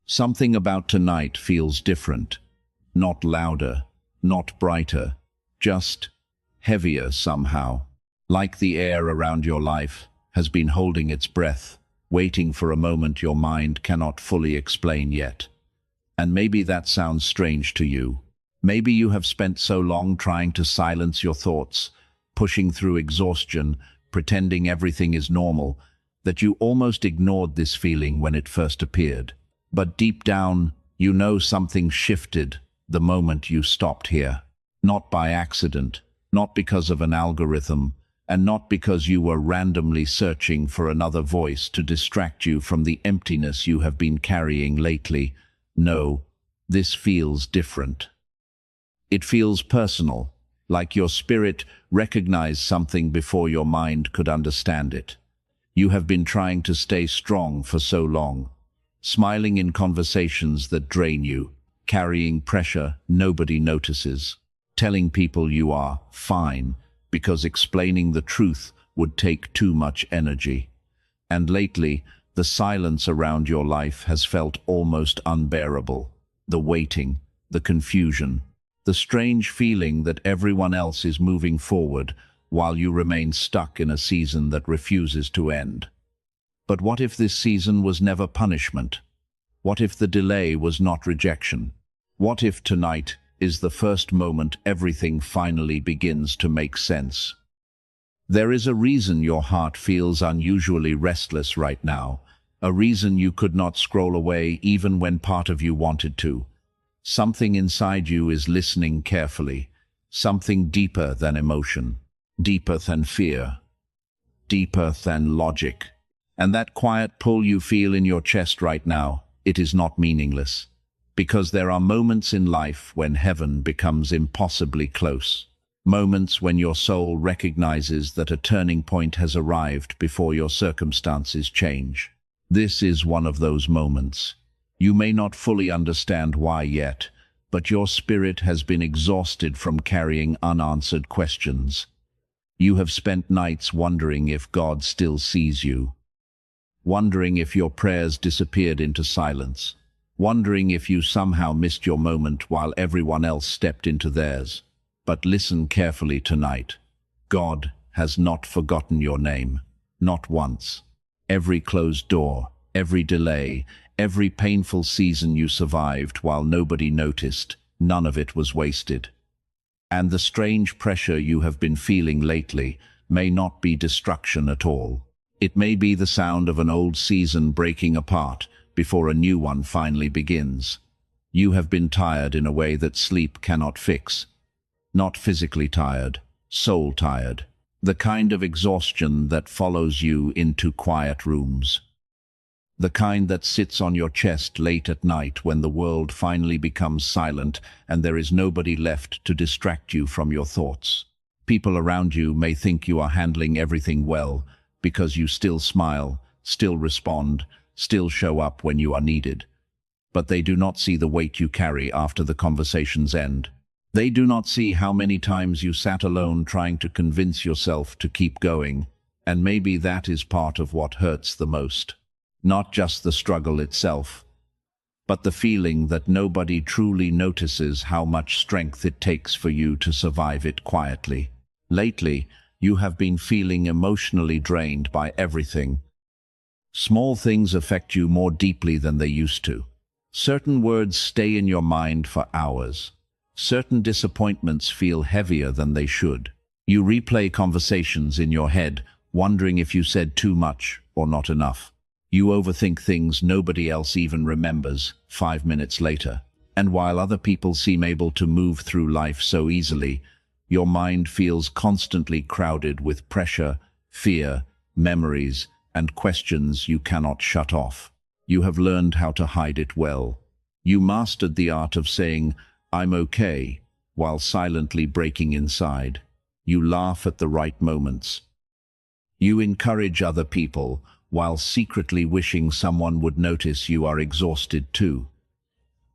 Something about tonight feels different. Not louder, not brighter, just heavier somehow. Like the air around your life has been holding its breath, waiting for a moment your mind cannot fully explain yet. And maybe that sounds strange to you. Maybe you have spent so long trying to silence your thoughts, pushing through exhaustion, pretending everything is normal, that you almost ignored this feeling when it first appeared. But deep down, you know something shifted the moment you stopped here. Not by accident, not because of an algorithm, and not because you were randomly searching for another voice to distract you from the emptiness you have been carrying lately. No, this feels different. It feels personal, like your spirit recognized something before your mind could understand it. You have been trying to stay strong for so long, smiling in conversations that drain you, carrying pressure nobody notices, telling people you are fine because explaining the truth would take too much energy. And lately, the silence around your life has felt almost unbearable. The waiting, the confusion, the strange feeling that everyone else is moving forward while you remain stuck in a season that refuses to end. But what if this season was never punishment? What if the delay was not rejection? What if tonight is the first moment everything finally begins to make sense? There is a reason your heart feels unusually restless right now, a reason you could not scroll away even when part of you wanted to. Something inside you is listening carefully, something deeper than emotion, deeper than fear, deeper than logic. And that quiet pull you feel in your chest right now, it is not meaningless. Because there are moments in life when heaven becomes impossibly close. Moments when your soul recognizes that a turning point has arrived before your circumstances change. This is one of those moments. You may not fully understand why yet, but your spirit has been exhausted from carrying unanswered questions. You have spent nights wondering if God still sees you, wondering if your prayers disappeared into silence, wondering if you somehow missed your moment while everyone else stepped into theirs. But listen carefully tonight. God has not forgotten your name, not once. Every closed door, every delay, every painful season you survived while nobody noticed, none of it was wasted. And the strange pressure you have been feeling lately may not be destruction at all. It may be the sound of an old season breaking apart before a new one finally begins. You have been tired in a way that sleep cannot fix. Not physically tired, soul tired. The kind of exhaustion that follows you into quiet rooms. The kind that sits on your chest late at night when the world finally becomes silent and there is nobody left to distract you from your thoughts. People around you may think you are handling everything well because you still smile, still respond, still show up when you are needed. But they do not see the weight you carry after the conversations end. They do not see how many times you sat alone trying to convince yourself to keep going, and maybe that is part of what hurts the most. Not just the struggle itself, but the feeling that nobody truly notices how much strength it takes for you to survive it quietly. Lately, you have been feeling emotionally drained by everything. Small things affect you more deeply than they used to. Certain words stay in your mind for hours. Certain disappointments feel heavier than they should. You replay conversations in your head, wondering if you said too much or not enough. You overthink things nobody else even remembers 5 minutes later. And while other people seem able to move through life so easily, your mind feels constantly crowded with pressure, fear, memories, and questions you cannot shut off. You have learned how to hide it well. You mastered the art of saying, "I'm okay," while silently breaking inside. You laugh at the right moments. You encourage other people, while secretly wishing someone would notice you are exhausted too.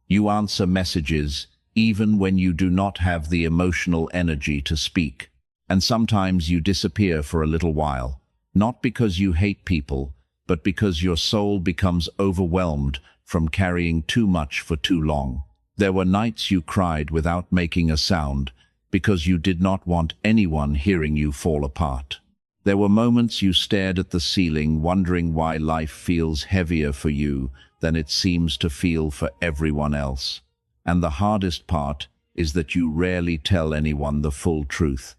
You answer messages, even when you do not have the emotional energy to speak. And sometimes you disappear for a little while, not because you hate people, but because your soul becomes overwhelmed from carrying too much for too long. There were nights you cried without making a sound because you did not want anyone hearing you fall apart. There were moments you stared at the ceiling, wondering why life feels heavier for you than it seems to feel for everyone else. And the hardest part is that you rarely tell anyone the full truth.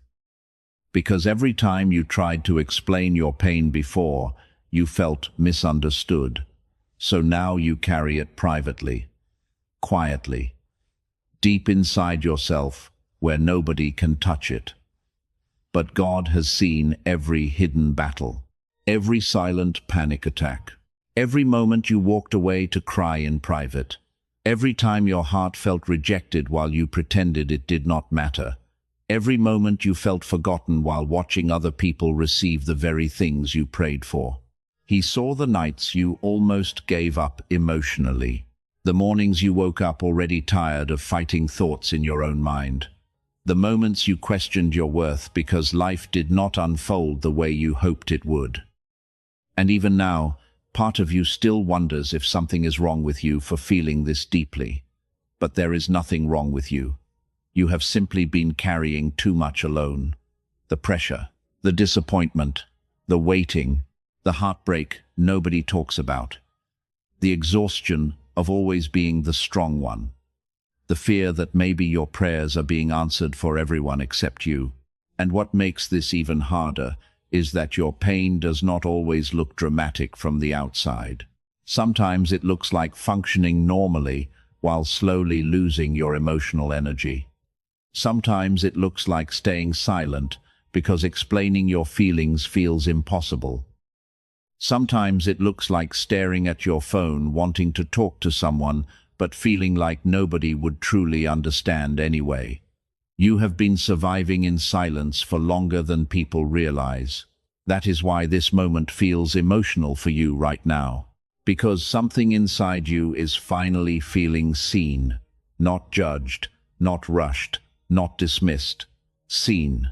Because every time you tried to explain your pain before, you felt misunderstood. So now you carry it privately, quietly, deep inside yourself, where nobody can touch it. But God has seen every hidden battle, every silent panic attack, every moment you walked away to cry in private, every time your heart felt rejected while you pretended it did not matter, every moment you felt forgotten while watching other people receive the very things you prayed for. He saw the nights you almost gave up emotionally, the mornings you woke up already tired of fighting thoughts in your own mind, the moments you questioned your worth because life did not unfold the way you hoped it would. And even now, part of you still wonders if something is wrong with you for feeling this deeply. But there is nothing wrong with you. You have simply been carrying too much alone. The pressure, the disappointment, the waiting, the heartbreak nobody talks about, the exhaustion of always being the strong one, the fear that maybe your prayers are being answered for everyone except you. And what makes this even harder is that your pain does not always look dramatic from the outside. Sometimes it looks like functioning normally while slowly losing your emotional energy. Sometimes it looks like staying silent because explaining your feelings feels impossible. Sometimes it looks like staring at your phone, wanting to talk to someone, but feeling like nobody would truly understand anyway. You have been surviving in silence for longer than people realize. That is why this moment feels emotional for you right now. Because something inside you is finally feeling seen, not judged, not rushed, not dismissed. Seen.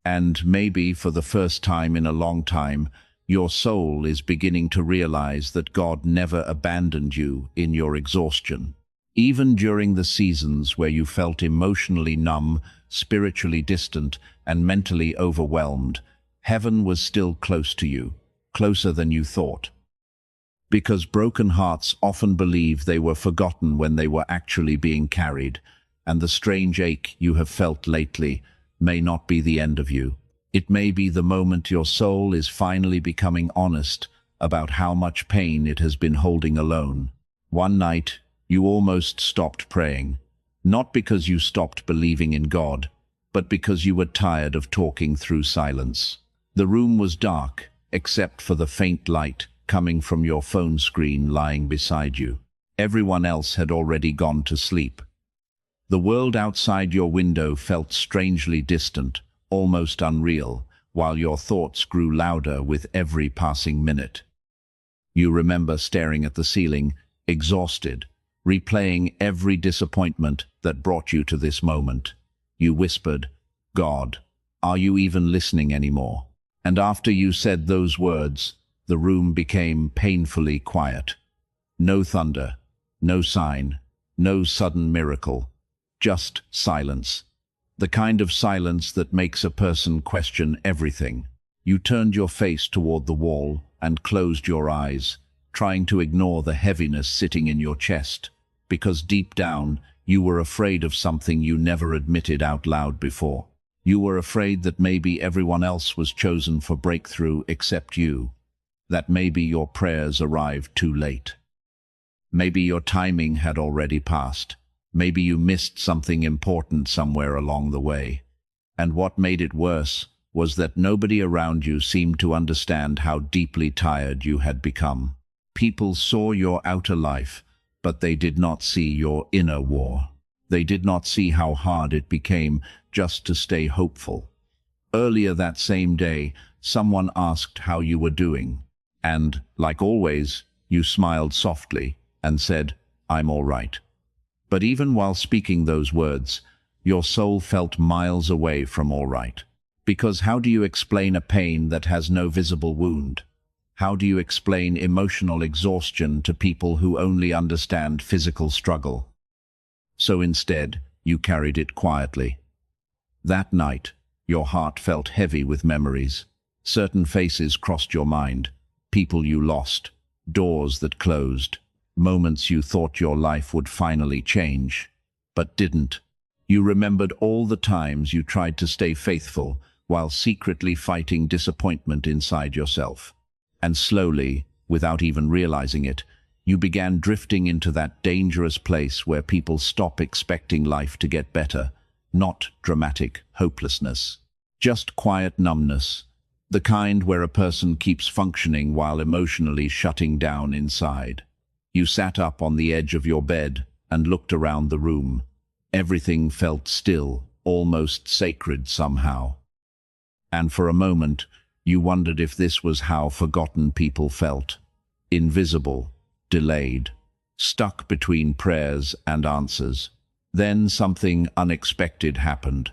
And maybe for the first time in a long time, your soul is beginning to realize that God never abandoned you in your exhaustion. Even during the seasons where you felt emotionally numb, spiritually distant, and mentally overwhelmed, heaven was still close to you, closer than you thought. Because broken hearts often believe they were forgotten when they were actually being carried, and the strange ache you have felt lately may not be the end of you. It may be the moment your soul is finally becoming honest about how much pain it has been holding alone. One night, you almost stopped praying, not because you stopped believing in God, but because you were tired of talking through silence. The room was dark, except for the faint light coming from your phone screen lying beside you. Everyone else had already gone to sleep. The world outside your window felt strangely distant, almost unreal, while your thoughts grew louder with every passing minute. You remember staring at the ceiling, exhausted, replaying every disappointment that brought you to this moment. You whispered, "God, are you even listening anymore?" And after you said those words, the room became painfully quiet. No thunder, no sign, no sudden miracle, just silence. The kind of silence that makes a person question everything. You turned your face toward the wall and closed your eyes, trying to ignore the heaviness sitting in your chest, because deep down you were afraid of something you never admitted out loud before. You were afraid that maybe everyone else was chosen for breakthrough except you, that maybe your prayers arrived too late. Maybe your timing had already passed. Maybe you missed something important somewhere along the way. And what made it worse was that nobody around you seemed to understand how deeply tired you had become. People saw your outer life, but they did not see your inner war. They did not see how hard it became just to stay hopeful. Earlier that same day, someone asked how you were doing, and, like always, you smiled softly and said, "I'm all right." But even while speaking those words, your soul felt miles away from all right. Because how do you explain a pain that has no visible wound? How do you explain emotional exhaustion to people who only understand physical struggle? So instead, you carried it quietly. That night, your heart felt heavy with memories. Certain faces crossed your mind, people you lost, doors that closed, moments you thought your life would finally change, but didn't. You remembered all the times you tried to stay faithful while secretly fighting disappointment inside yourself. And slowly, without even realizing it, you began drifting into that dangerous place where people stop expecting life to get better. Not dramatic hopelessness, just quiet numbness, the kind where a person keeps functioning while emotionally shutting down inside. You sat up on the edge of your bed and looked around the room. Everything felt still, almost sacred somehow. And for a moment, you wondered if this was how forgotten people felt. Invisible, delayed, stuck between prayers and answers. Then something unexpected happened.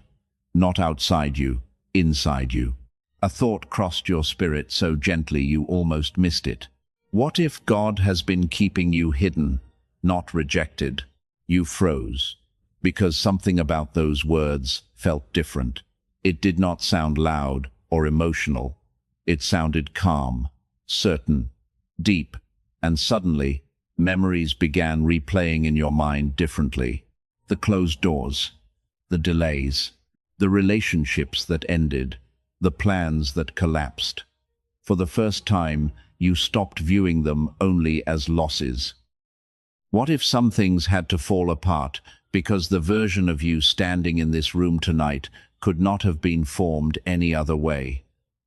Not outside you, inside you. A thought crossed your spirit so gently you almost missed it. What if God has been keeping you hidden, not rejected? You froze, because something about those words felt different. It did not sound loud or emotional. It sounded calm, certain, deep, and suddenly, memories began replaying in your mind differently. The closed doors, the delays, the relationships that ended, the plans that collapsed. For the first time, you stopped viewing them only as losses. What if some things had to fall apart because the version of you standing in this room tonight could not have been formed any other way?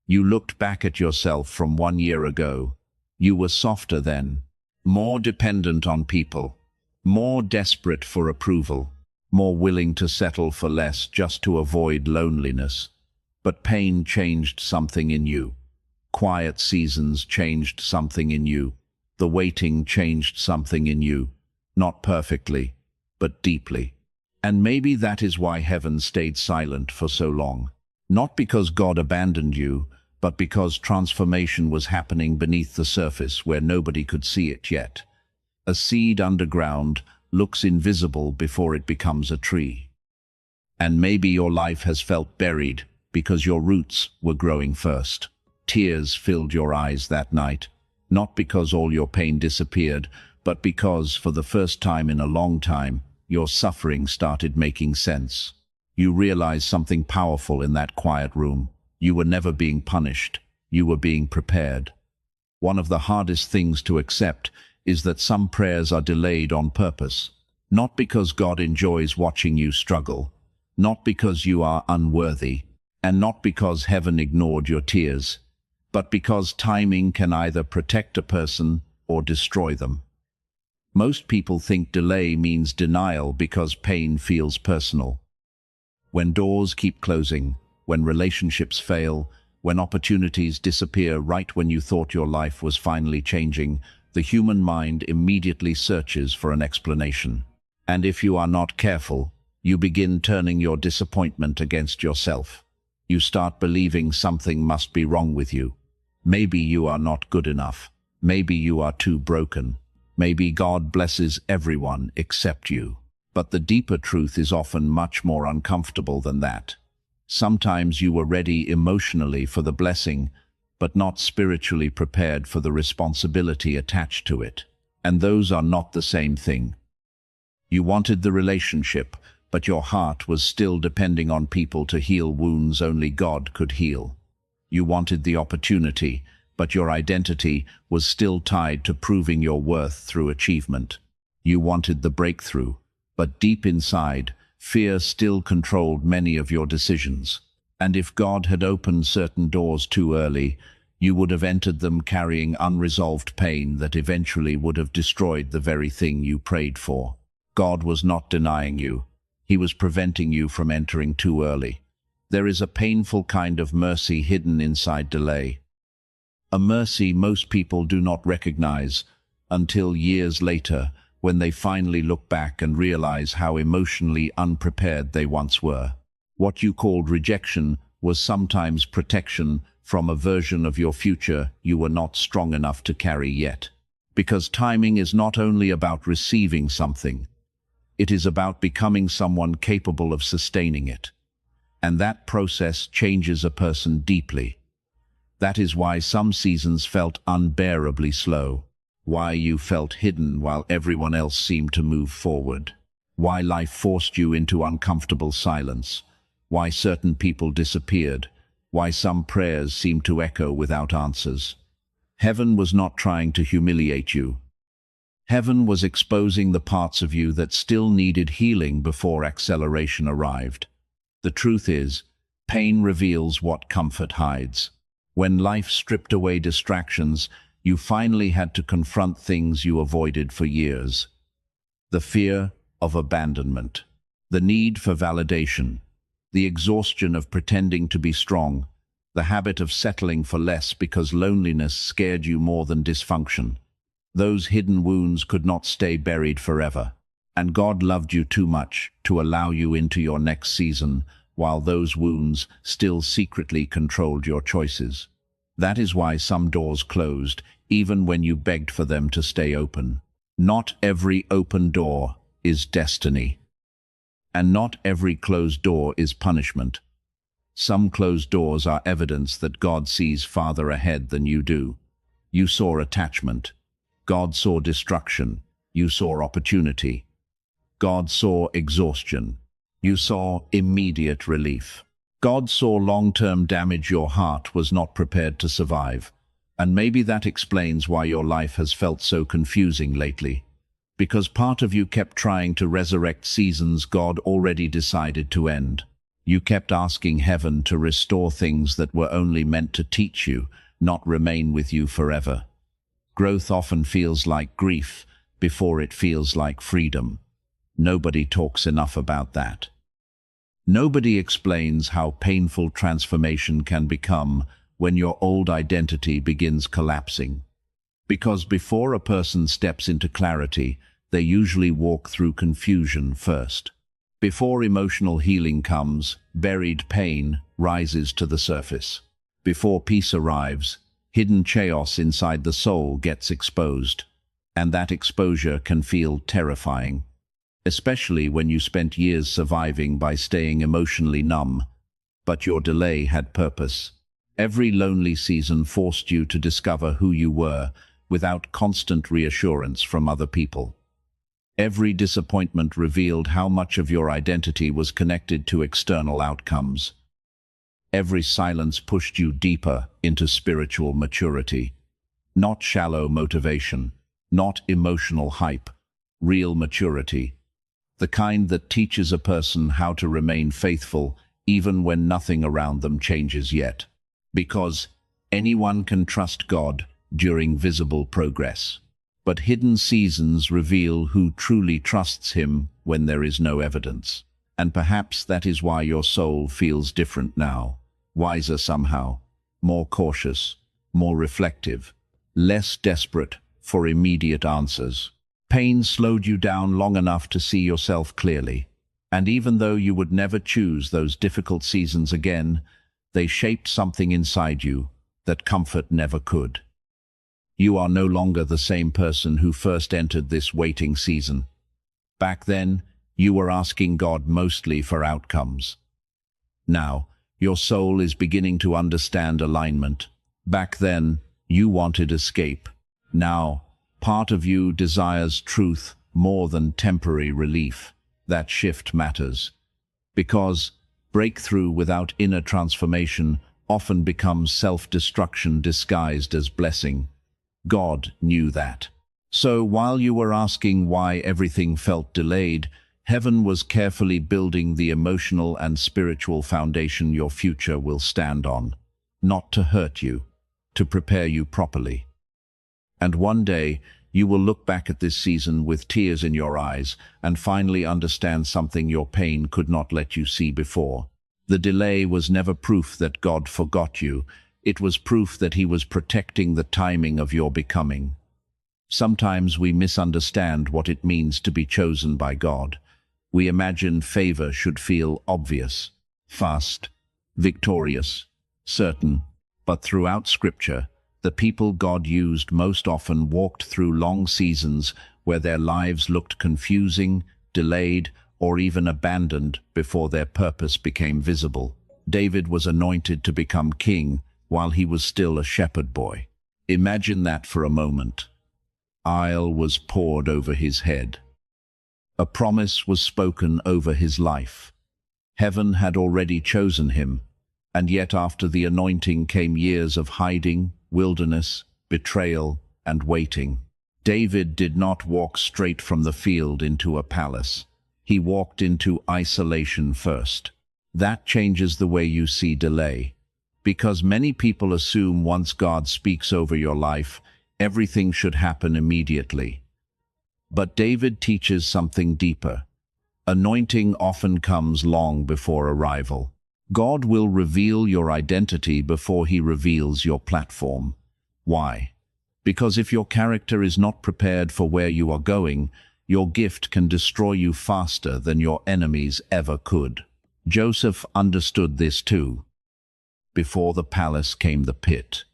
You looked back at yourself from 1 year ago. You were softer then, more dependent on people, more desperate for approval, more willing to settle for less just to avoid loneliness. But pain changed something in you. Quiet seasons changed something in you. The waiting changed something in you. Not perfectly, but deeply. And maybe that is why heaven stayed silent for so long. Not because God abandoned you, but because transformation was happening beneath the surface where nobody could see it yet. A seed underground looks invisible before it becomes a tree. And maybe your life has felt buried because your roots were growing first. Tears filled your eyes that night, not because all your pain disappeared, but because, for the first time in a long time, your suffering started making sense. You realized something powerful in that quiet room. You were never being punished. You were being prepared. One of the hardest things to accept is that some prayers are delayed on purpose, not because God enjoys watching you struggle, not because you are unworthy, and not because heaven ignored your tears, but because timing can either protect a person or destroy them. Most people think delay means denial because pain feels personal. When doors keep closing, when relationships fail, when opportunities disappear right when you thought your life was finally changing, the human mind immediately searches for an explanation. And if you are not careful, you begin turning your disappointment against yourself. You start believing something must be wrong with you. Maybe you are not good enough. Maybe you are too broken. Maybe God blesses everyone except you. But the deeper truth is often much more uncomfortable than that. Sometimes you were ready emotionally for the blessing, but not spiritually prepared for the responsibility attached to it. And those are not the same thing. You wanted the relationship, but your heart was still depending on people to heal wounds only God could heal. You wanted the opportunity, but your identity was still tied to proving your worth through achievement. You wanted the breakthrough, but deep inside, fear still controlled many of your decisions. And if God had opened certain doors too early, you would have entered them carrying unresolved pain that eventually would have destroyed the very thing you prayed for. God was not denying you. He was preventing you from entering too early. There is a painful kind of mercy hidden inside delay. A mercy most people do not recognize until years later, when they finally look back and realize how emotionally unprepared they once were. What you called rejection was sometimes protection from a version of your future you were not strong enough to carry yet. Because timing is not only about receiving something, it is about becoming someone capable of sustaining it. And that process changes a person deeply. That is why some seasons felt unbearably slow, why you felt hidden while everyone else seemed to move forward, why life forced you into uncomfortable silence, why certain people disappeared, why some prayers seemed to echo without answers. Heaven was not trying to humiliate you. Heaven was exposing the parts of you that still needed healing before acceleration arrived. The truth is, pain reveals what comfort hides. When life stripped away distractions, you finally had to confront things you avoided for years. The fear of abandonment, the need for validation, the exhaustion of pretending to be strong, the habit of settling for less because loneliness scared you more than dysfunction. Those hidden wounds could not stay buried forever, and God loved you too much to allow you into your next season while those wounds still secretly controlled your choices. That is why some doors closed, even when you begged for them to stay open. Not every open door is destiny, and not every closed door is punishment. Some closed doors are evidence that God sees farther ahead than you do. You saw attachment. God saw destruction. You saw opportunity. God saw exhaustion. You saw immediate relief. God saw long-term damage your heart was not prepared to survive. And maybe that explains why your life has felt so confusing lately. Because part of you kept trying to resurrect seasons God already decided to end. You kept asking heaven to restore things that were only meant to teach you, not remain with you forever. Growth often feels like grief before it feels like freedom. Nobody talks enough about that. Nobody explains how painful transformation can become when your old identity begins collapsing. Because before a person steps into clarity, they usually walk through confusion first. Before emotional healing comes, buried pain rises to the surface. Before peace arrives, hidden chaos inside the soul gets exposed. And that exposure can feel terrifying, especially when you spent years surviving by staying emotionally numb. But your delay had purpose. Every lonely season forced you to discover who you were without constant reassurance from other people. Every disappointment revealed how much of your identity was connected to external outcomes. Every silence pushed you deeper into spiritual maturity. Not shallow motivation, not emotional hype, real maturity. The kind that teaches a person how to remain faithful even when nothing around them changes yet. Because anyone can trust God during visible progress. But hidden seasons reveal who truly trusts Him when there is no evidence. And perhaps that is why your soul feels different now. Wiser somehow, more cautious, more reflective, less desperate for immediate answers. Pain slowed you down long enough to see yourself clearly. And even though you would never choose those difficult seasons again, they shaped something inside you that comfort never could. You are no longer the same person who first entered this waiting season. Back then, you were asking God mostly for outcomes. Now, your soul is beginning to understand alignment. Back then, you wanted escape. Now, part of you desires truth more than temporary relief. That shift matters. Because breakthrough without inner transformation often becomes self-destruction disguised as blessing. God knew that. So while you were asking why everything felt delayed, heaven was carefully building the emotional and spiritual foundation your future will stand on. Not to hurt you, to prepare you properly. And one day, you will look back at this season with tears in your eyes and finally understand something your pain could not let you see before. The delay was never proof that God forgot you. It was proof that He was protecting the timing of your becoming. Sometimes we misunderstand what it means to be chosen by God. We imagine favor should feel obvious, fast, victorious, certain. But throughout Scripture, the people God used most often walked through long seasons where their lives looked confusing, delayed, or even abandoned before their purpose became visible. David was anointed to become king while he was still a shepherd boy. Imagine that for a moment. Oil was poured over his head. A promise was spoken over his life. Heaven had already chosen him, and yet after the anointing came years of hiding, wilderness, betrayal, and waiting. David did not walk straight from the field into a palace. He walked into isolation first. That changes the way you see delay, because many people assume once God speaks over your life, everything should happen immediately. But David teaches something deeper. Anointing often comes long before arrival. God will reveal your identity before he reveals your platform. Why? Because if your character is not prepared for where you are going, your gift can destroy you faster than your enemies ever could. Joseph understood this too. Before the palace came the pit.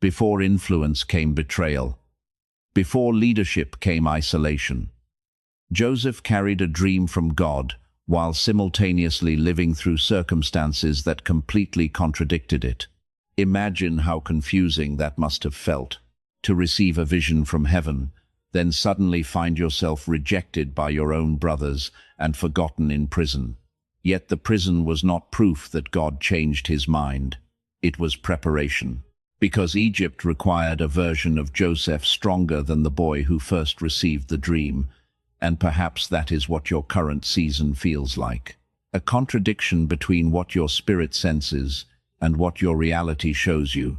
Before influence came betrayal. Before leadership came isolation. Joseph carried a dream from God while simultaneously living through circumstances that completely contradicted it. Imagine how confusing that must have felt, to receive a vision from heaven, then suddenly find yourself rejected by your own brothers and forgotten in prison. Yet the prison was not proof that God changed his mind. It was preparation. Because Egypt required a version of Joseph stronger than the boy who first received the dream, and perhaps that is what your current season feels like. A contradiction between what your spirit senses and what your reality shows you.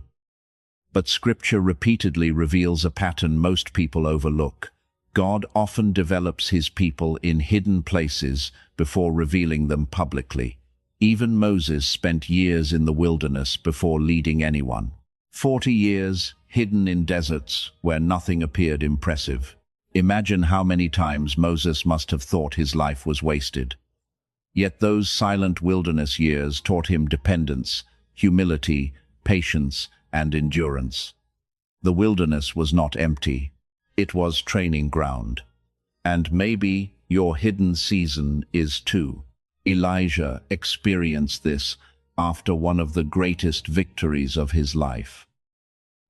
But Scripture repeatedly reveals a pattern most people overlook. God often develops his people in hidden places before revealing them publicly. Even Moses spent years in the wilderness before leading anyone. 40 years hidden in deserts where nothing appeared impressive. Imagine how many times Moses must have thought his life was wasted. Yet those silent wilderness years taught him dependence, humility, patience, and endurance. The wilderness was not empty. It was training ground. And maybe your hidden season is too. Elijah experienced this after one of the greatest victories of his life.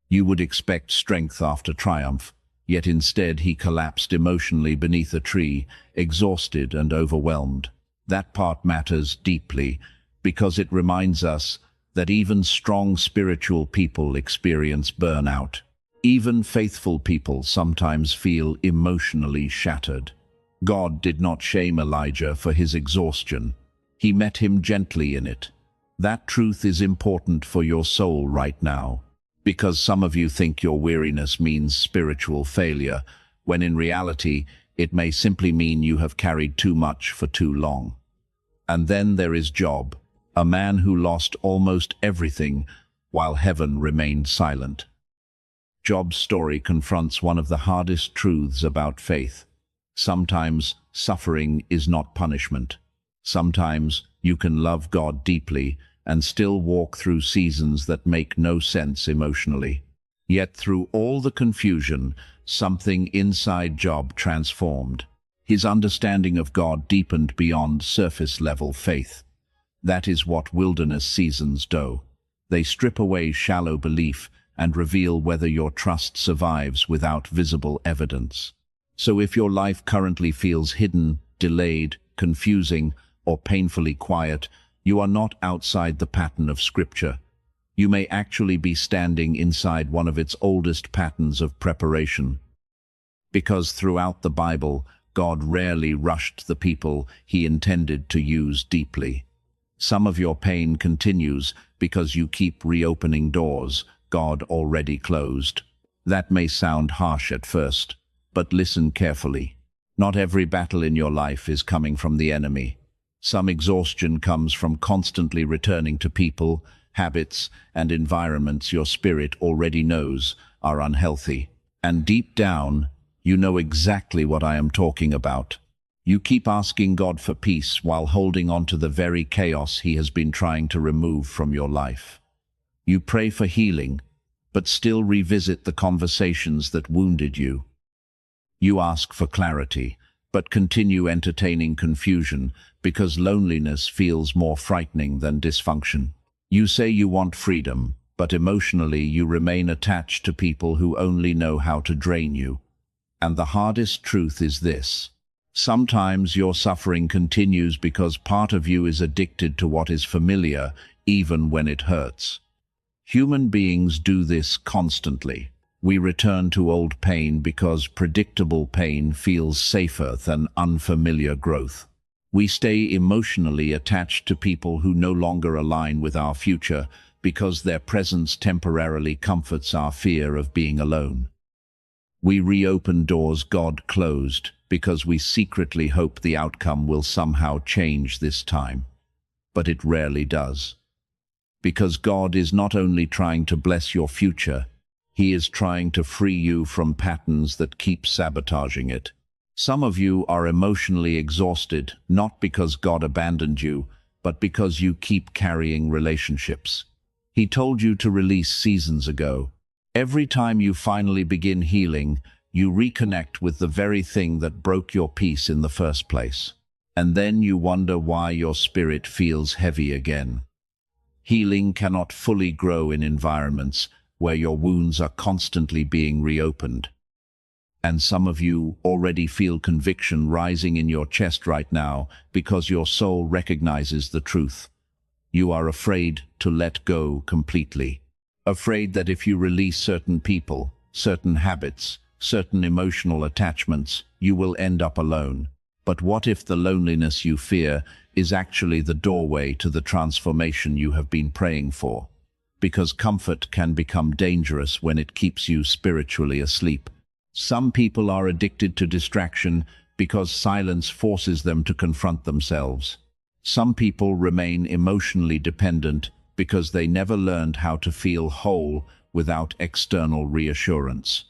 You would expect strength after triumph, yet instead he collapsed emotionally beneath a tree, exhausted and overwhelmed. That part matters deeply because it reminds us that even strong spiritual people experience burnout. Even faithful people sometimes feel emotionally shattered. God did not shame Elijah for his exhaustion. He met him gently in it. That truth is important for your soul right now, because some of you think your weariness means spiritual failure, when in reality it may simply mean you have carried too much for too long. And then there is Job, a man who lost almost everything while heaven remained silent. Job's story confronts one of the hardest truths about faith. Sometimes suffering is not punishment. Sometimes you can love God deeply and still walk through seasons that make no sense emotionally. Yet through all the confusion, something inside Job transformed. His understanding of God deepened beyond surface-level faith. That is what wilderness seasons do. They strip away shallow belief and reveal whether your trust survives without visible evidence. So if your life currently feels hidden, delayed, confusing, or painfully quiet, you are not outside the pattern of Scripture. You may actually be standing inside one of its oldest patterns of preparation. Because throughout the Bible, God rarely rushed the people he intended to use deeply. Some of your pain continues because you keep reopening doors God already closed. That may sound harsh at first, but listen carefully. Not every battle in your life is coming from the enemy. Some exhaustion comes from constantly returning to people, habits, and environments your spirit already knows are unhealthy. And deep down, you know exactly what I am talking about. You keep asking God for peace while holding on to the very chaos he has been trying to remove from your life. You pray for healing, but still revisit the conversations that wounded you. You ask for clarity, but continue entertaining confusion because loneliness feels more frightening than dysfunction. You say you want freedom, but emotionally you remain attached to people who only know how to drain you. And the hardest truth is this: sometimes your suffering continues because part of you is addicted to what is familiar, even when it hurts. Human beings do this constantly. We return to old pain because predictable pain feels safer than unfamiliar growth. We stay emotionally attached to people who no longer align with our future because their presence temporarily comforts our fear of being alone. We reopen doors God closed because we secretly hope the outcome will somehow change this time. But it rarely does. Because God is not only trying to bless your future, He is trying to free you from patterns that keep sabotaging it. Some of you are emotionally exhausted, not because God abandoned you, but because you keep carrying relationships He told you to release seasons ago. Every time you finally begin healing, you reconnect with the very thing that broke your peace in the first place. And then you wonder why your spirit feels heavy again. Healing cannot fully grow in environments where your wounds are constantly being reopened. And some of you already feel conviction rising in your chest right now because your soul recognizes the truth. You are afraid to let go completely. Afraid that if you release certain people, certain habits, certain emotional attachments, you will end up alone. But what if the loneliness you fear is actually the doorway to the transformation you have been praying for? Because comfort can become dangerous when it keeps you spiritually asleep. Some people are addicted to distraction because silence forces them to confront themselves. Some people remain emotionally dependent because they never learned how to feel whole without external reassurance.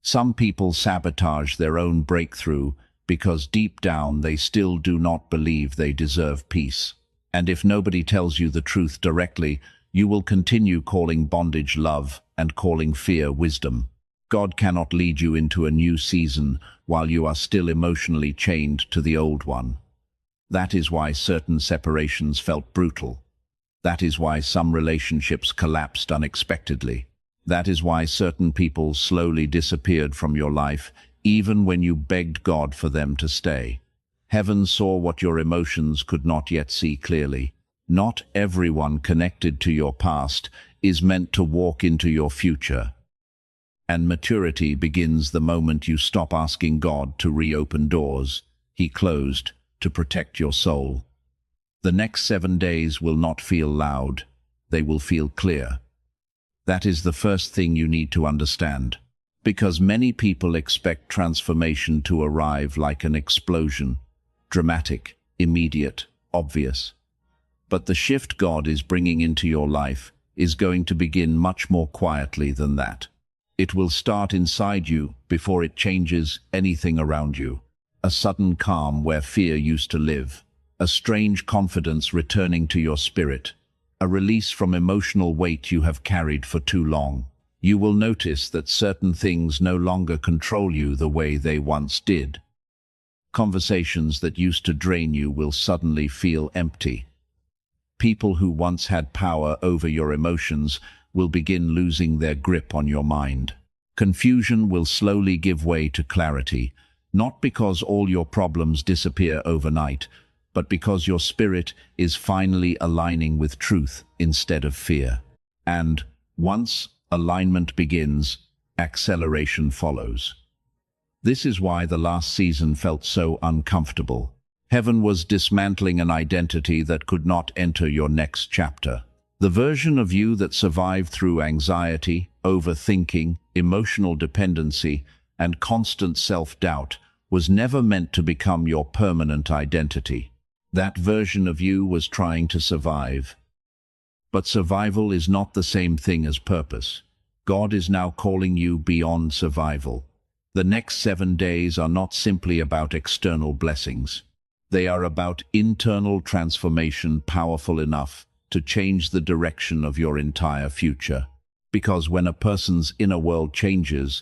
Some people sabotage their own breakthrough because deep down they still do not believe they deserve peace. And if nobody tells you the truth directly, you will continue calling bondage love and calling fear wisdom. God cannot lead you into a new season while you are still emotionally chained to the old one. That is why certain separations felt brutal. That is why some relationships collapsed unexpectedly. That is why certain people slowly disappeared from your life, even when you begged God for them to stay. Heaven saw what your emotions could not yet see clearly. Not everyone connected to your past is meant to walk into your future. And maturity begins the moment you stop asking God to reopen doors He closed to protect your soul. The next 7 days will not feel loud, they will feel clear. That is the first thing you need to understand. Because many people expect transformation to arrive like an explosion, dramatic, immediate, obvious. But the shift God is bringing into your life is going to begin much more quietly than that. It will start inside you before it changes anything around you. A sudden calm where fear used to live. A strange confidence returning to your spirit. A release from emotional weight you have carried for too long. You will notice that certain things no longer control you the way they once did. Conversations that used to drain you will suddenly feel empty. People who once had power over your emotions will begin losing their grip on your mind. Confusion will slowly give way to clarity, not because all your problems disappear overnight, but because your spirit is finally aligning with truth instead of fear. And once alignment begins, acceleration follows. This is why the last season felt so uncomfortable. Heaven was dismantling an identity that could not enter your next chapter. The version of you that survived through anxiety, overthinking, emotional dependency, and constant self-doubt was never meant to become your permanent identity. That version of you was trying to survive. But survival is not the same thing as purpose. God is now calling you beyond survival. The next 7 days are not simply about external blessings. They are about internal transformation powerful enough to change the direction of your entire future. Because when a person's inner world changes,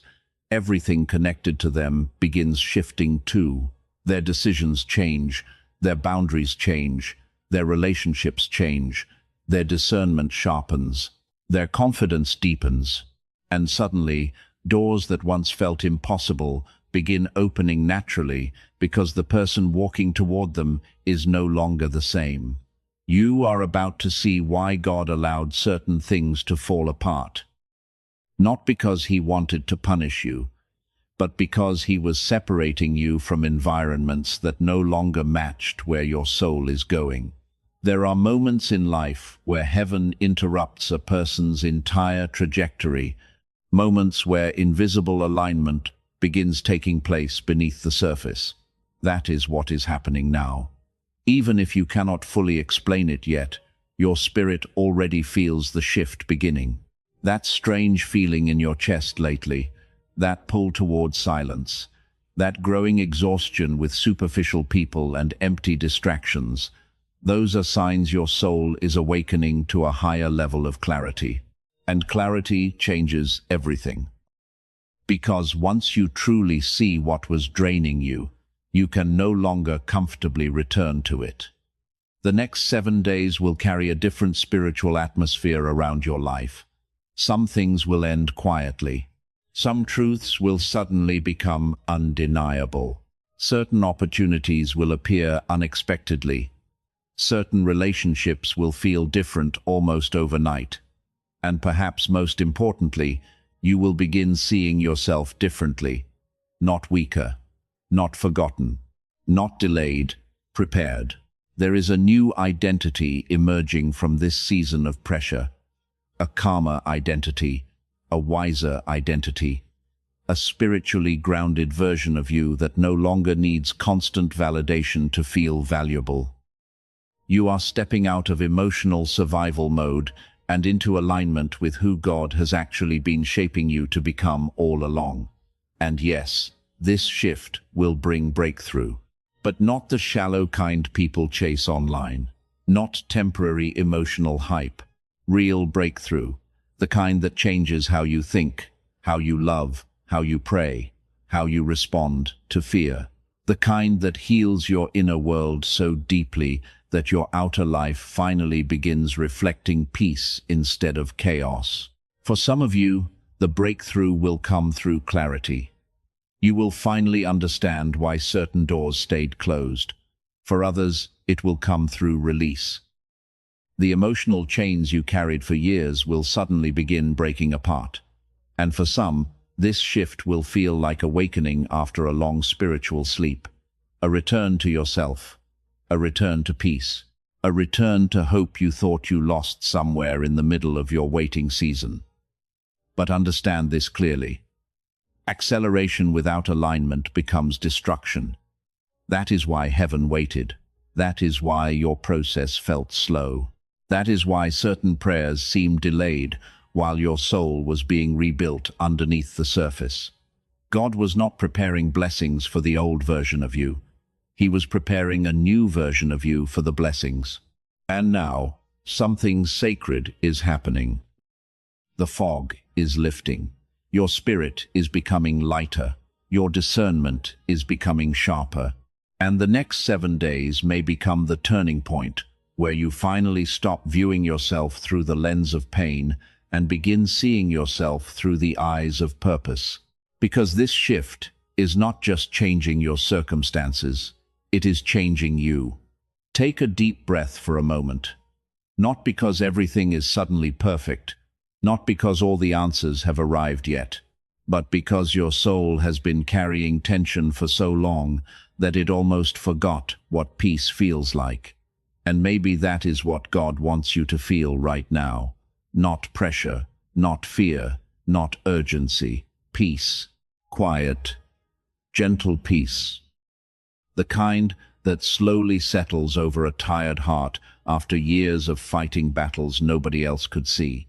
everything connected to them begins shifting too. Their decisions change, their boundaries change, their relationships change, their discernment sharpens, their confidence deepens, and suddenly, doors that once felt impossible begin opening naturally because the person walking toward them is no longer the same. You are about to see why God allowed certain things to fall apart. Not because He wanted to punish you, but because He was separating you from environments that no longer matched where your soul is going. There are moments in life where heaven interrupts a person's entire trajectory, moments where invisible alignment begins taking place beneath the surface. That is what is happening now. Even if you cannot fully explain it yet, your spirit already feels the shift beginning. That strange feeling in your chest lately, that pull towards silence, that growing exhaustion with superficial people and empty distractions, those are signs your soul is awakening to a higher level of clarity. And clarity changes everything. Because once you truly see what was draining you, you can no longer comfortably return to it. The next 7 days will carry a different spiritual atmosphere around your life. Some things will end quietly. Some truths will suddenly become undeniable. Certain opportunities will appear unexpectedly. Certain relationships will feel different almost overnight. And perhaps most importantly, you will begin seeing yourself differently, not weaker, not forgotten, not delayed, prepared. There is a new identity emerging from this season of pressure, a calmer identity, a wiser identity, a spiritually grounded version of you that no longer needs constant validation to feel valuable. You are stepping out of emotional survival mode and into alignment with who God has actually been shaping you to become all along. And yes, this shift will bring breakthrough, but not the shallow kind people chase online, not temporary emotional hype, real breakthrough, the kind that changes how you think, how you love, how you pray, how you respond to fear, the kind that heals your inner world so deeply that your outer life finally begins reflecting peace instead of chaos. For some of you, the breakthrough will come through clarity. You will finally understand why certain doors stayed closed. For others, it will come through release. The emotional chains you carried for years will suddenly begin breaking apart. And for some, this shift will feel like awakening after a long spiritual sleep, a return to yourself, a return to peace, a return to hope you thought you lost somewhere in the middle of your waiting season. But understand this clearly. Acceleration without alignment becomes destruction. That is why heaven waited. That is why your process felt slow. That is why certain prayers seemed delayed while your soul was being rebuilt underneath the surface. God was not preparing blessings for the old version of you. He was preparing a new version of you for the blessings. And now, something sacred is happening. The fog is lifting. Your spirit is becoming lighter. Your discernment is becoming sharper. And the next 7 days may become the turning point where you finally stop viewing yourself through the lens of pain and begin seeing yourself through the eyes of purpose. Because this shift is not just changing your circumstances, it is changing you. Take a deep breath for a moment. Not because everything is suddenly perfect, not because all the answers have arrived yet, but because your soul has been carrying tension for so long that it almost forgot what peace feels like. And maybe that is what God wants you to feel right now. Not pressure, not fear, not urgency. Peace. Quiet, gentle peace. The kind that slowly settles over a tired heart after years of fighting battles nobody else could see.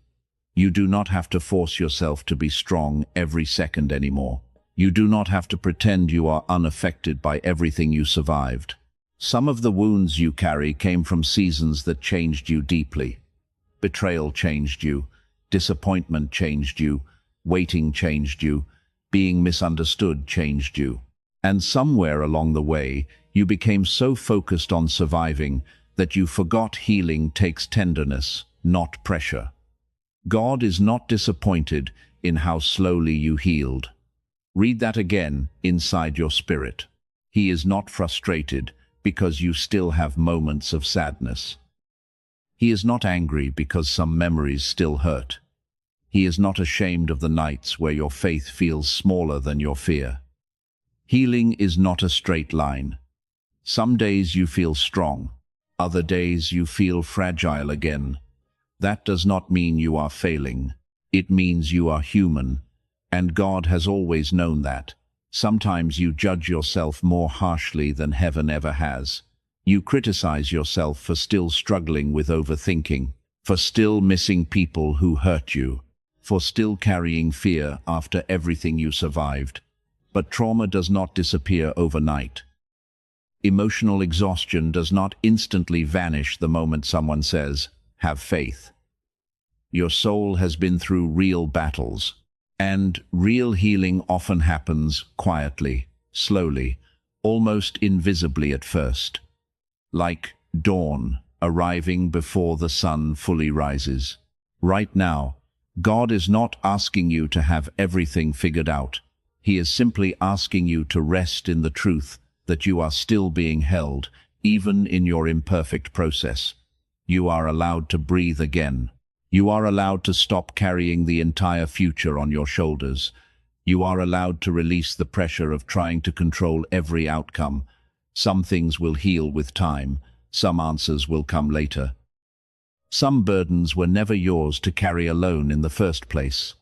You do not have to force yourself to be strong every second anymore. You do not have to pretend you are unaffected by everything you survived. Some of the wounds you carry came from seasons that changed you deeply. Betrayal changed you. Disappointment changed you. Waiting changed you. Being misunderstood changed you. And somewhere along the way, you became so focused on surviving that you forgot healing takes tenderness, not pressure. God is not disappointed in how slowly you healed. Read that again inside your spirit. He is not frustrated because you still have moments of sadness. He is not angry because some memories still hurt. He is not ashamed of the nights where your faith feels smaller than your fear. Healing is not a straight line. Some days you feel strong, other days you feel fragile again. That does not mean you are failing. It means you are human, and God has always known that. Sometimes you judge yourself more harshly than heaven ever has. You criticize yourself for still struggling with overthinking, for still missing people who hurt you, for still carrying fear after everything you survived. But trauma does not disappear overnight. Emotional exhaustion does not instantly vanish the moment someone says, "Have faith." Your soul has been through real battles, and real healing often happens quietly, slowly, almost invisibly at first. Like dawn arriving before the sun fully rises. Right now, God is not asking you to have everything figured out. He is simply asking you to rest in the truth that you are still being held, even in your imperfect process. You are allowed to breathe again. You are allowed to stop carrying the entire future on your shoulders. You are allowed to release the pressure of trying to control every outcome. Some things will heal with time. Some answers will come later. Some burdens were never yours to carry alone in the first place.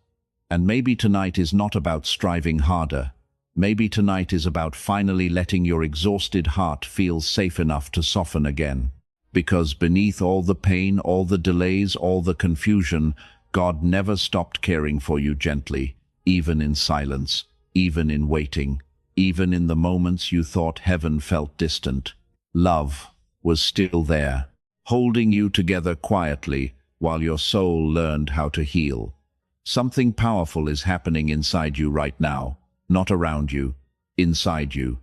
And maybe tonight is not about striving harder. Maybe tonight is about finally letting your exhausted heart feel safe enough to soften again. Because beneath all the pain, all the delays, all the confusion, God never stopped caring for you gently, even in silence, even in waiting, even in the moments you thought heaven felt distant. Love was still there, holding you together quietly while your soul learned how to heal. Something powerful is happening inside you right now, not around you, inside you,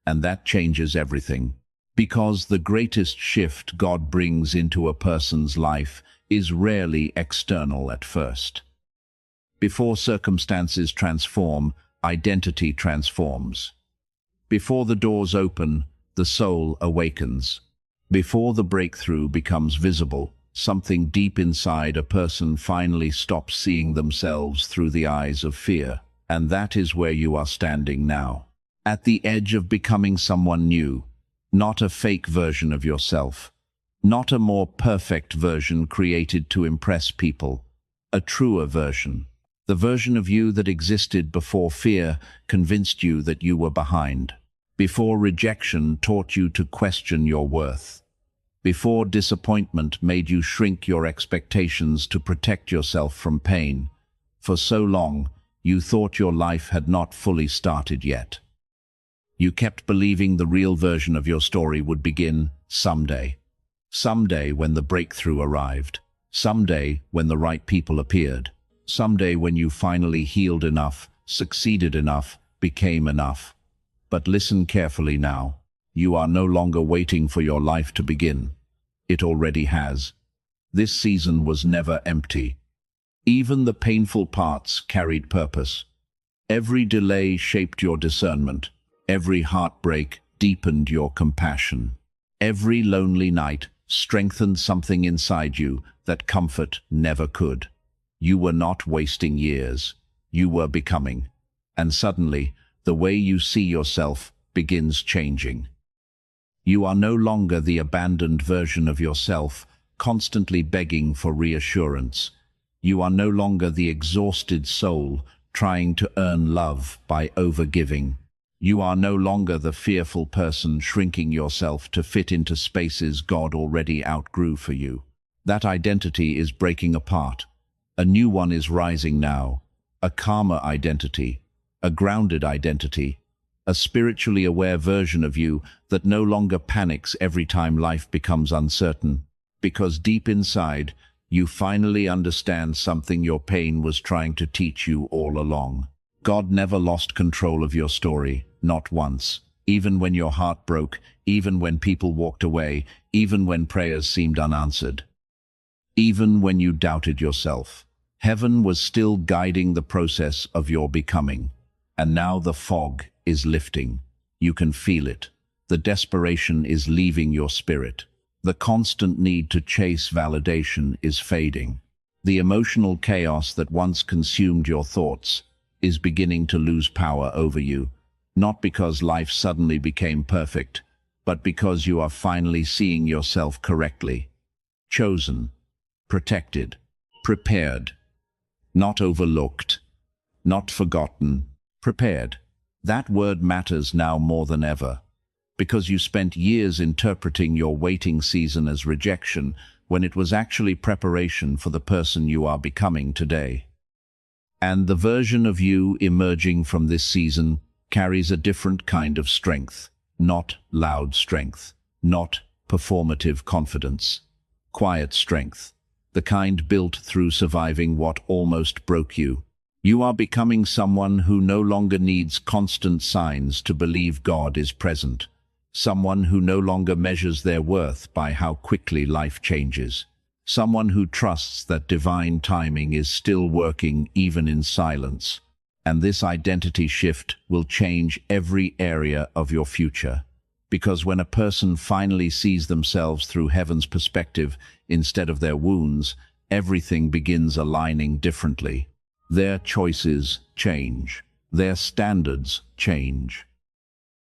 and that changes everything. Because the greatest shift God brings into a person's life is rarely external at first. Before circumstances transform, identity transforms. Before the doors open, the soul awakens. Before the breakthrough becomes visible, something deep inside a person finally stops seeing themselves through the eyes of fear. And that is where you are standing now. At the edge of becoming someone new. Not a fake version of yourself. Not a more perfect version created to impress people. A truer version. The version of you that existed before fear convinced you that you were behind. Before rejection taught you to question your worth. Before disappointment made you shrink your expectations to protect yourself from pain. For so long, you thought your life had not fully started yet. You kept believing the real version of your story would begin someday. Someday when the breakthrough arrived. Someday when the right people appeared. Someday when you finally healed enough, succeeded enough, became enough. But listen carefully now. You are no longer waiting for your life to begin. It already has. This season was never empty. Even the painful parts carried purpose. Every delay shaped your discernment. Every heartbreak deepened your compassion. Every lonely night strengthened something inside you that comfort never could. You were not wasting years. You were becoming. And suddenly, the way you see yourself begins changing. You are no longer the abandoned version of yourself, constantly begging for reassurance. You are no longer the exhausted soul trying to earn love by overgiving. You are no longer the fearful person shrinking yourself to fit into spaces God already outgrew for you. That identity is breaking apart. A new one is rising now. A calmer identity, a grounded identity, a spiritually aware version of you that no longer panics every time life becomes uncertain. Because deep inside, You finally understand something your pain was trying to teach you all along. God never lost control of your story, not once. Even when your heart broke, even when people walked away, even when prayers seemed unanswered, even when you doubted yourself, heaven was still guiding the process of your becoming. And now the fog is lifting. You can feel it. The desperation is leaving your spirit. The constant need to chase validation is fading. The emotional chaos that once consumed your thoughts is beginning to lose power over you, not because life suddenly became perfect, but because you are finally seeing yourself correctly. Chosen, protected, prepared, not overlooked, not forgotten, prepared. That word matters now more than ever, because you spent years interpreting your waiting season as rejection when it was actually preparation for the person you are becoming today. And the version of you emerging from this season carries a different kind of strength, not loud strength, not performative confidence, quiet strength, the kind built through surviving what almost broke you. You are becoming someone who no longer needs constant signs to believe God is present, someone who no longer measures their worth by how quickly life changes, someone who trusts that divine timing is still working even in silence. And this identity shift will change every area of your future. Because when a person finally sees themselves through heaven's perspective instead of their wounds, everything begins aligning differently. Their choices change. Their standards change.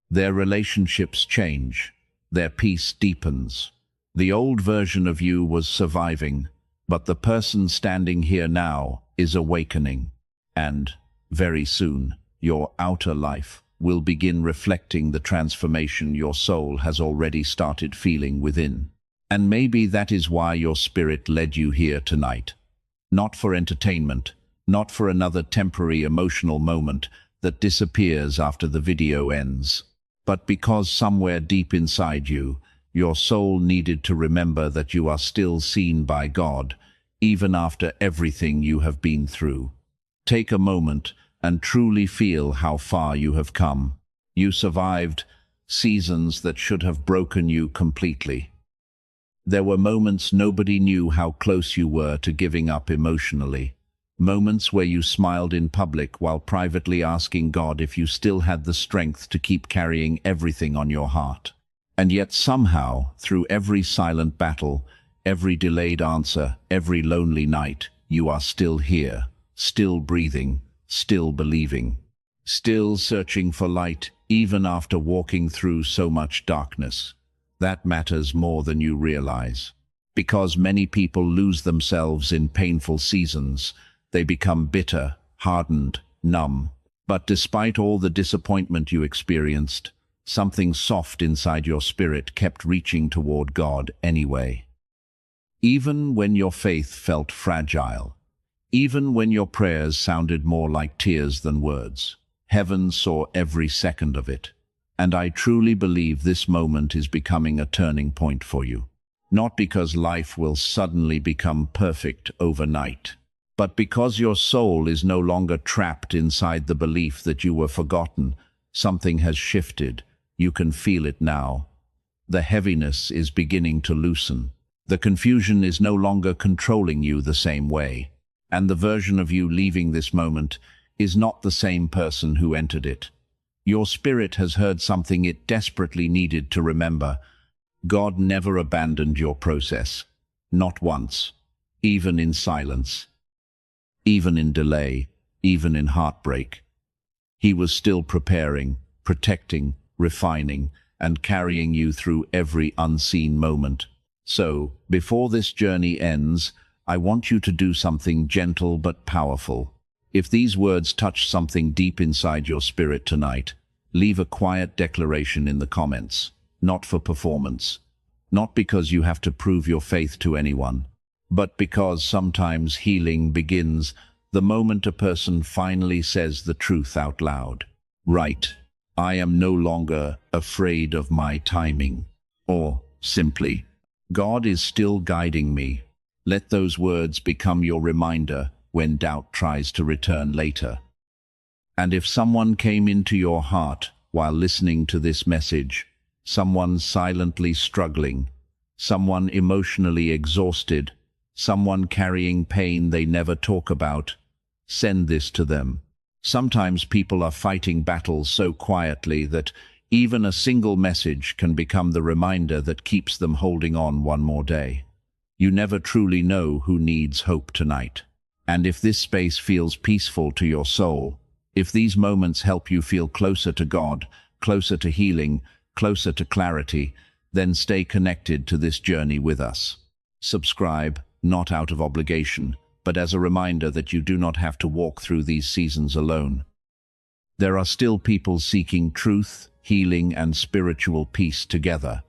Their relationships change. Their peace deepens. The old version of you was surviving, but the person standing here now is awakening. And very soon, your outer life will begin reflecting the transformation your soul has already started feeling within. And maybe that is why your spirit led you here tonight. Not for entertainment, not for another temporary emotional moment that disappears after the video ends, but because somewhere deep inside you, your soul needed to remember that you are still seen by God, even after everything you have been through. Take a moment and truly feel how far you have come. You survived seasons that should have broken you completely. There were moments nobody knew how close you were to giving up emotionally. Moments where you smiled in public while privately asking God if you still had the strength to keep carrying everything on your heart. And yet somehow, through every silent battle, every delayed answer, every lonely night, you are still here, still breathing, still believing, still searching for light, even after walking through so much darkness. That matters more than you realize. Because many people lose themselves in painful seasons, they become bitter, hardened, numb. But despite all the disappointment you experienced, something soft inside your spirit kept reaching toward God anyway. Even when your faith felt fragile, even when your prayers sounded more like tears than words, heaven saw every second of it. And I truly believe this moment is becoming a turning point for you. Not because life will suddenly become perfect overnight, but because your soul is no longer trapped inside the belief that you were forgotten. Something has shifted. You can feel it now. The heaviness is beginning to loosen. The confusion is no longer controlling you the same way. And the version of you leaving this moment is not the same person who entered it. Your spirit has heard something it desperately needed to remember. God never abandoned your process. Not once. Even in silence. Even in delay. Even in heartbreak. He was still preparing, protecting, refining, and carrying you through every unseen moment. So, before this journey ends, I want you to do something gentle but powerful. If these words touch something deep inside your spirit tonight, leave a quiet declaration in the comments. Not for performance. Not because you have to prove your faith to anyone, but because sometimes healing begins the moment a person finally says the truth out loud. Right. I am no longer afraid of my timing. Or, simply, God is still guiding me. Let those words become your reminder when doubt tries to return later. And if someone came into your heart while listening to this message, someone silently struggling, someone emotionally exhausted, someone carrying pain they never talk about, send this to them. Sometimes people are fighting battles so quietly that even a single message can become the reminder that keeps them holding on one more day. You never truly know who needs hope tonight. And if this space feels peaceful to your soul, if these moments help you feel closer to God, closer to healing, closer to clarity, then stay connected to this journey with us. Subscribe, not out of obligation, but as a reminder that you do not have to walk through these seasons alone. There are still people seeking truth, healing, and spiritual peace together.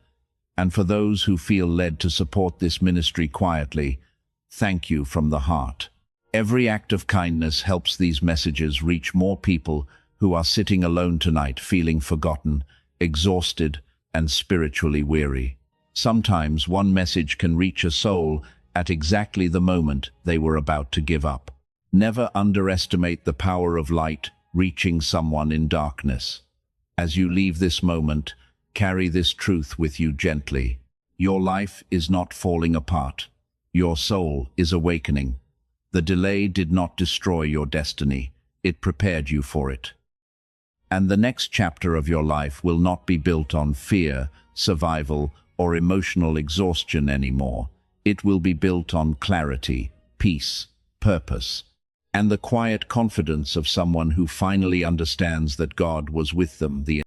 And for those who feel led to support this ministry quietly, thank you from the heart. Every act of kindness helps these messages reach more people who are sitting alone tonight, feeling forgotten, exhausted, and spiritually weary. Sometimes one message can reach a soul at exactly the moment they were about to give up. Never underestimate the power of light reaching someone in darkness. As you leave this moment, carry this truth with you gently. Your life is not falling apart. Your soul is awakening. The delay did not destroy your destiny. It prepared you for it. And the next chapter of your life will not be built on fear, survival, or emotional exhaustion anymore. It will be built on clarity, peace, purpose, and the quiet confidence of someone who finally understands that God was with them the